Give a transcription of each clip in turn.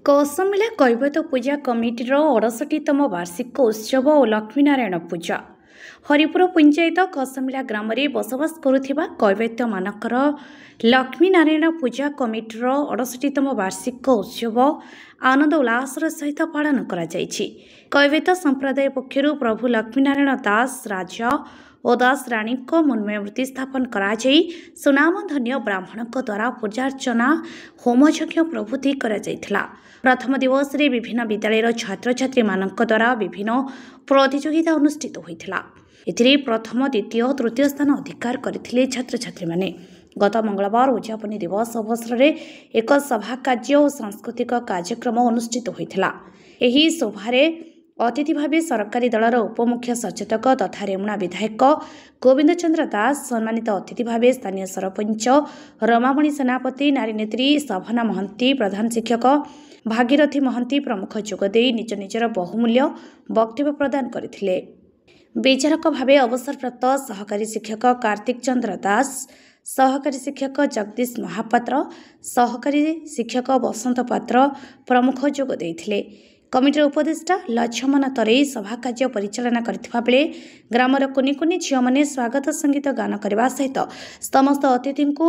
कौसमिला कैवत पूजा कमिटीर 68तम वार्षिक उत्सव और लक्ष्मीनारायण पूजा हरिपुर पंचायत कौसमिला ग्राम में बसवास करुथिबा कैवत मानकर लक्ष्मीनारायण पूजा कमिटीर 68तम वार्षिक उत्सव आनंद उल्लासर सहित पालन करा जायछि। कैवत संप्रदाय पक्षरु प्रभु लक्ष्मीनारायण दास राजा और दास राणी को मन्मय मूर्ति स्थापन करा जाई सुनामधन्य ब्राह्मण द्वारा पूजार्चना होमयज्ञ प्रभृति करा जायथिला। प्रथम दिवस रे विभिन्न विद्यालय छात्र छात्री मानक द्वारा विभिन्न प्रतियोगिता अनुष्ठित होइथिला। एथिरे प्रथम द्वितीय तृतीय स्थान अधिकार करथिले छात्र छात्री माने। गत मंगलवार उद्यापनी दिवस अवसर में एक सभा कार्य और सांस्कृतिक कार्यक्रम अनुष्ठित होइथिला। एही सभारे अतिथि भाव सरकारी दलर उपमुख्य सचेतक तथा रेमुणा विधायक गोविंद चंद्र दास, सम्मानित अतिथि भाव स्थानीय सरपंच रमामणि सेनापति, नारी नेत्री सभना महंती, प्रधान शिक्षक भागीरथी महंती प्रमुख जोगदे निज निजर बहुमूल्य वक्तव्य प्रदान करथिले। विचारक भाव अवसरप्राप्त सहकारी शिक्षक कार्तिक चंद्र दास, सहकारी शिक्षक जगदीश महापात्र, सहकारी शिक्षक बसंत पात्र प्रमुख जोग देइथिले। कमिटीर उपदेष्टा लक्ष्मण तरेई सभा कार्य परिचालना करथिबा बेले ग्रामर कुनी कुनी झियो माने स्वागत संगीत गान करबा सहित समस्त अतिथि को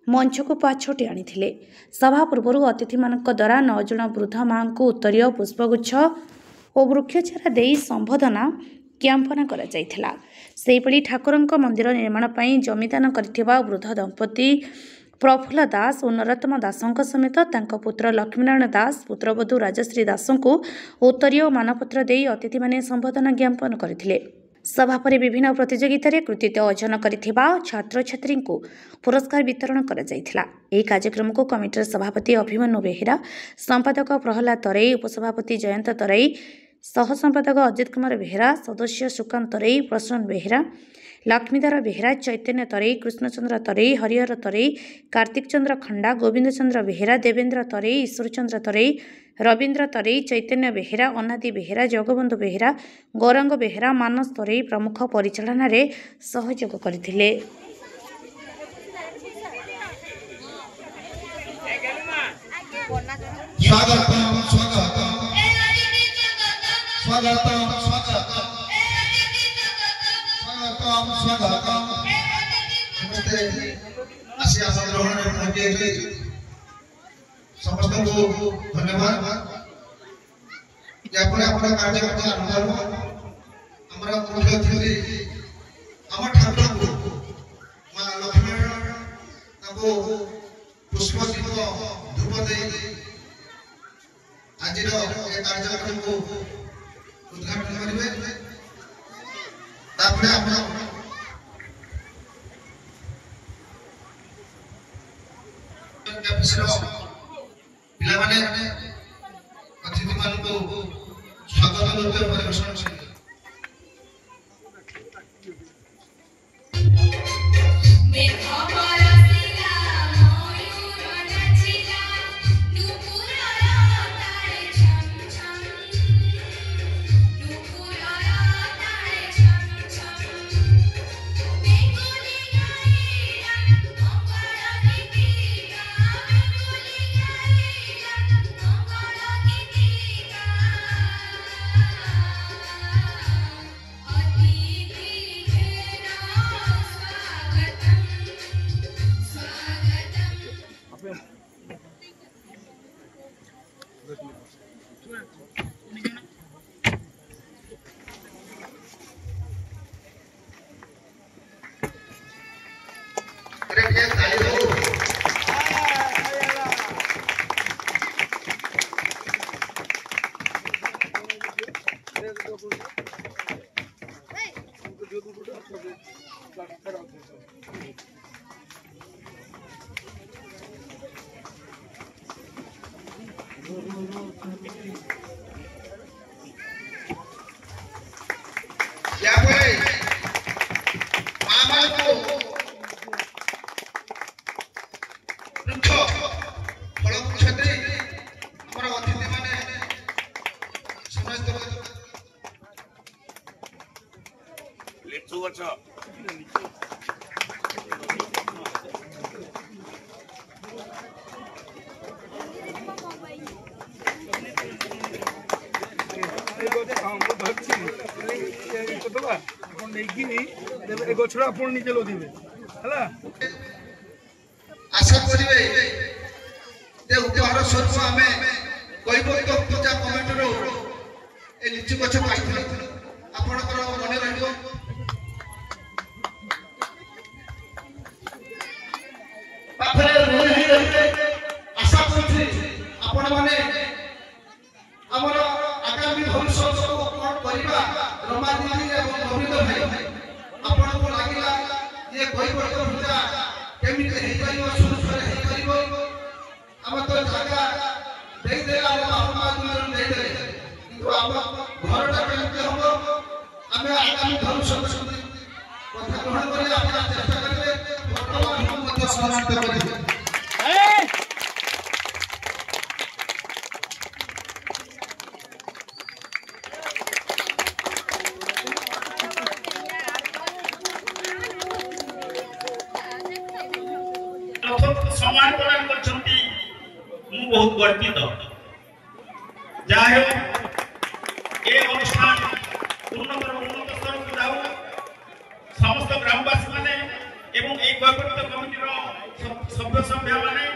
मंच को पाछोटी आनिथिले। सभा पूर्व अतिथि मानक द्वारा 9 जन वृद्ध मां को उत्तरीय पुष्पगुच्छ और वृक्षचारा देई संबोधना ज्ञापना करा जायथिला। सेहिपरि ठाकुरंक मंदिर निर्माण पई जमीदान करथिबा वृद्ध दंपति प्रफुल्ल दास और नरोत्तम दासंक समेत तांको पुत्र लक्ष्मीनारायण दास, पुत्रवधू राजश्री दासंको उत्तरीय मानपत्र देई अतिथि माने संबोधना ज्ञापन करथिले। सभा पर विभिन्न प्रतियोगिता रे कृतित्व अर्जन करथिबा छात्र छात्री को पुरस्कार वितरण करा जायथिला। एही कार्यक्रम को कमिटीर सभापति अभिमन्यु बेहेरा, संपादक प्रहलाद तरेई, उपसभापति जयंत तरेई, सह संपादक अजित कुमार बेहेरा, सदस्य सुकांत तरेई, प्रसन्न बेहेरा, लक्ष्मीधर बेहेरा, चैतन्य तरेई, कृष्णचंद्र तरेई, हरिहर तरेई, कार्तिक चंद्र खंडा, गोविंद चंद्र बेहेरा, देवेंद्र तरेई, ईश्वर चंद्र तरेई, रवींद्र तरेई, चैतन्य बेहेरा, अनादि बेहेरा, जगबंधु बेहेरा, गौरांग बेहेरा, मानस तरेई प्रमुख परिचालन रे सहयोग करथिले। समस्त को धन्यवाद। मुख्य अतिथि आम ठाकुर माँ लक्ष्मीनारायण पुष्प दीप धूप दे आज कार्यक्रम को उद्घाटन करेंगे। पिलाने अतिथि मान को स्वागत नृत्य परिवेषण करेंगे। गछड़ा आप निजे लगे है आशा करेंगे उपहार स्वरूप आम कैवल्य पूजा कमिटर ए लिचु गछ पाई आपणकर मन रही आशा करुँ आपण मैंने आमर आगामी भविष्य कौन करवा रमा दीदी और नवीन भाई आपण को लगिला ये कैवल्य पूजा केमी सुरक्षित आम तो जगह देदे घर केमती हम आम आगामी भविष्य कथा ग्रहण कर चेष्टा करेंगे वर्तमान समाप्त करेंगे सम्मान प्रदान कर बहुत गर्वित जाए ये अनुष्ठान उन्नतर उन्नत स्तर को जाऊ समस्त ग्रामवासी माने एवं एक कैवल्य कमिटी सभ्य सभ्य माने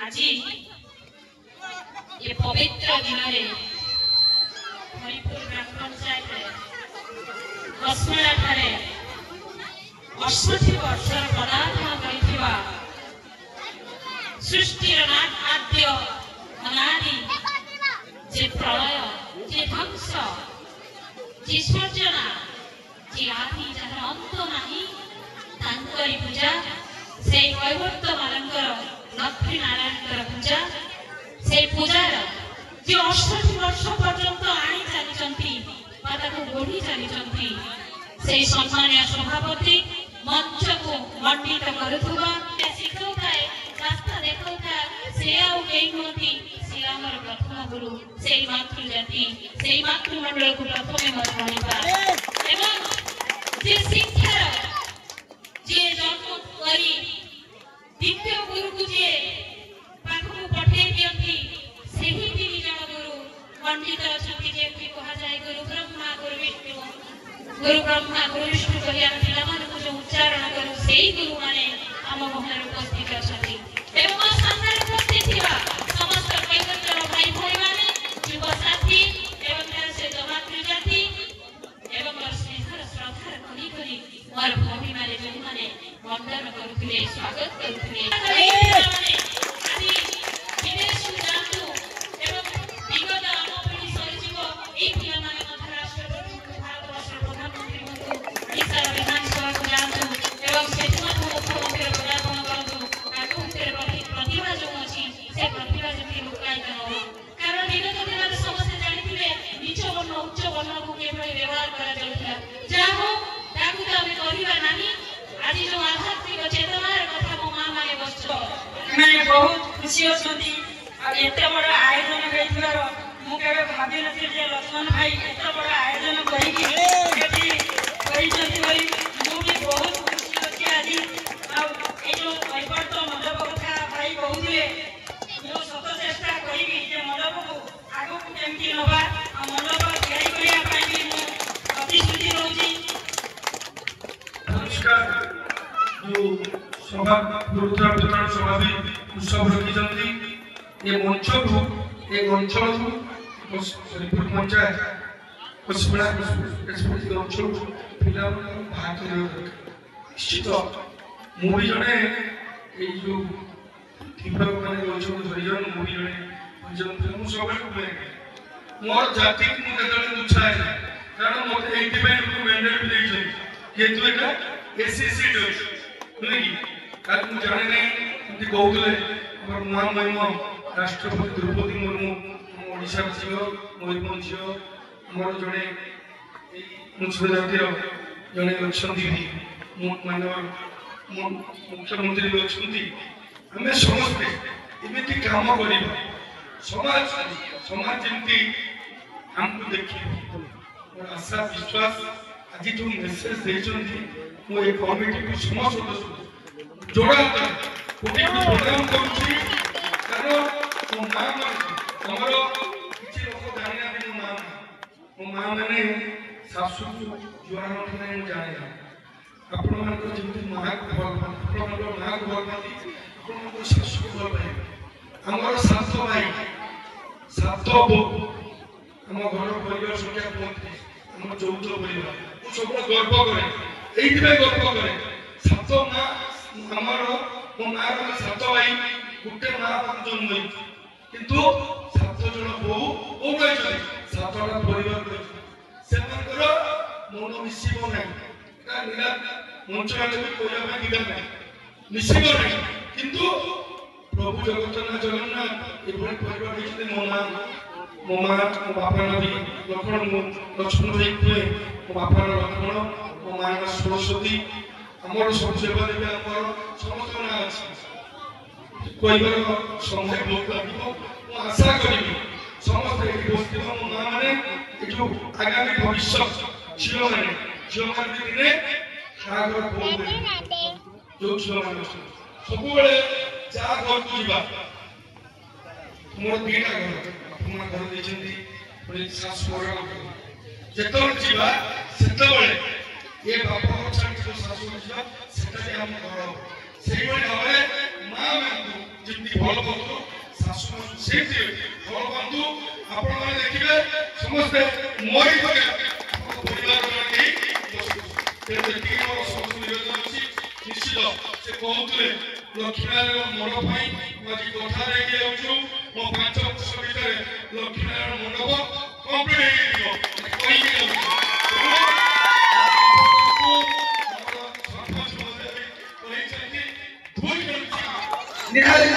आज ये पवित्र दिन में हरिपुर ग्राम पंचायत कसमेला 68 वर्ष पदार्पण कर सृष्टिर आद्य अनादि जे प्रलय जे ध्वंस जे सृजना जे आदि जहार अंत नहीं तांकरी पूजा से कैवल्य मानकर लक्ष्मी नारायण पूजा से पूजार जे 68 वर्ष पर्यंत आनी चली बढ़ी चली से सम्मानीय सभापति मंच को मंडित करुवा शिखाए रास्ता देखा से प्रथम गुरु से मातृजाति से मातृमंडल को प्रथम शिक्षार जे जन्म करी द्वितीय गुरु को जे पाखक पठे दियंती से ही 3 जन गुरु मंडित अच्छा जेमती कह जाए गुरु ब्रह्मा गुरु विष्णु कलिया पिला मानक जो उच्चारण करू से गुरु माने आम महल उपस्थित अच्छा एवं सामने उपस्थित थिबा समस्त कैवल्य भाई भाई माने युव साथी एवं से मातृ जाति एवं स्नेहर श्रद्धार करी करी मोर भूमि माने जो माने वंदन करुथिले स्वागत करुथिले आदि विदेश जातु एवं विगत आम पीढ़ी सरिजीव ए पिला माने बहुत खुशी होती एत बड़ आयोजन कर मुझे भावी नी लक्ष्मण भाई एत बड़ आयोजन कर बहुत खुशी अच्छी आज जो कैवल्य मंडप कथा भाई कहते जो सत चेष्टा करी मंडप को आगे केमती नवा मंडप या प्रतिश्रुति रोची सभा वितरण सभा भी उत्सव रखी ये मंच को एक अंचल हरिपुर पंचायत कसमेला अंचल पिला बाहर निश्चित मुझे जड़े जो तीव्र मैंने हरिजन मुझे जड़े सब मोर जाति मुझे दुच्छाए कारण मत मैंडेट भी देखिए एससीसी नहीं जाने नहीं कहते नुआ महिम राष्ट्रपति द्रौपदी मुर्मू ओडिशा झील मयूरभ झील मोर जड़े अनुसूचित जातिर जड़े अच्छा मानव मुख्यमंत्री भी अच्छा आम समस्ते एमती कम कर समाज जमी आमको देखिए आशा विश्वास आज जो मेसेज देते मुझे कमिटी को समस्त सदस्य जोड़ा कोटि प्रदान करुच्ची ମୋ ମା ଆମର କିଛି ଲୋକ ଜାଣିନାହାନ୍ତି ମୋ ମା ମାନେ ଶାଶୁ ଜୁଆର ନଥିଲେ ମୁଁ ଜାଣିନା ଆପଣମାନଙ୍କର ଯେମିତି ମାଆକୁ ଭଲ ପାଆନ୍ତି ଆପଣଙ୍କର ମାଆକୁ ଭଲ ପାଆନ୍ତି ଆପଣମାନଙ୍କର ଶାଶୁକୁ ଭଲ ପାଇବେ ଆମର 7 ଭାଇ 7 ବୋଉ ଆମ ଘର ପରିବାର ସଂଖ୍ୟା 35 ଆମ ଯୌଥ ପରିବାର ମୁଁ ସବୁବେଳେ ଗର୍ବ କରେ এইଥିପାଇଁ ଗର୍ବ କରେ 7 ମା ଆମର ମୋ ମାଆର 7 ଭାଇ ଗୋଟେ ମା ଜନ୍ମ ହେଇଛି କିନ୍ତୁ 7 ଜଣ ବୋଉ ରହିଛନ୍ତି 7ଟା ପରିବାର ରହିଛନ୍ତି ସେମାନଙ୍କର ମନ ମିଶିବ ନାହିଁ ମଞ୍ଚରେ ବି କହିବା ପାଇଁ ଦିଗା ନାହିଁ ମିଶିବ ନାହିଁ କିନ୍ତୁ ପ୍ରଭୁ ଜଗନ୍ନାଥ ଏଭଳି ପରିବାର ହେଇଛନ୍ତି ମୋ ମା ମୋ ବାପା ନଦୀ ଲକ୍ଷ୍ମଣ ଭାଇ କୁହେ ମୋ ବାପାର ଲକ୍ଷ୍ମଣ ମୋ ମାଆର ସରସ୍ୱତୀ ଆମର ସବୁ ସେବା ଦେବେ ଆମର ସମସ୍ତଙ୍କ ନାଁ ଅଛି କହିବାର ସମୟ ବହୁତ ଲାଗିବ ମୁଁ ଆଶା କରିବି ସମସ୍ତେ ଏଠି ବସିଥିବା ମୋ ମା ମାନେ ଏ ଯୋଉ ଆଗାମୀ ଭବିଷ୍ୟତ ଝିଅମାନେ ଦିନେ ବାହାଘର ବୋଉ ଯୋଉ ଝିଅମାନେ ସବୁବେଳେ ଯାହା ଘରକୁ ଯିବା ମୋର 2ଟା ଘର ଆପଣ ଘର ଦେଇଛନ୍ତି ଶାଶୁ ଯେତେବେଳେ ଯିବା ସେତେବେଳେ ଏ ବାପ ଘର ଛାଡ଼ି ଯୋଉ ଶାଶୁ ଯିବା ସେଟା ବି ଆମ ଘର ସେଇଭଳି ଭାବରେ ମା ମାନଙ୍କୁ ଯେମିତି ଭଲ ପାଆନ୍ତୁ ଶାଶୁ ମାନଙ୍କୁ ସେମିତି ଭଲ ପାଆନ୍ତୁ ଆପଣମାନେ ଦେଖିବେ ସମସ୍ତେ ମୋରି ଘରେ ପରିବାର ନେଇ ଯେତିକି ମୋର ସବୁ ନିବେଦନ ଅଛି ନିଶ୍ଚିତ ସେ କହୁଥିଲେ ଲକ୍ଷ୍ମୀନାରାୟଣ ମଣ୍ଡପ ପାଇଁ ମୁଁ ଆଜି କଥା ଦେଇକି ଯାଉଛୁ ମୋ 5 ବର୍ଷ ଭିତରେ ଲକ୍ଷ୍ମୀନାରାୟଣ ମଣ୍ଡପ କମ୍ପ୍ଲିଟ୍ ହେଇଯିବ କହିକି ଯାଉଛି ନିହାତି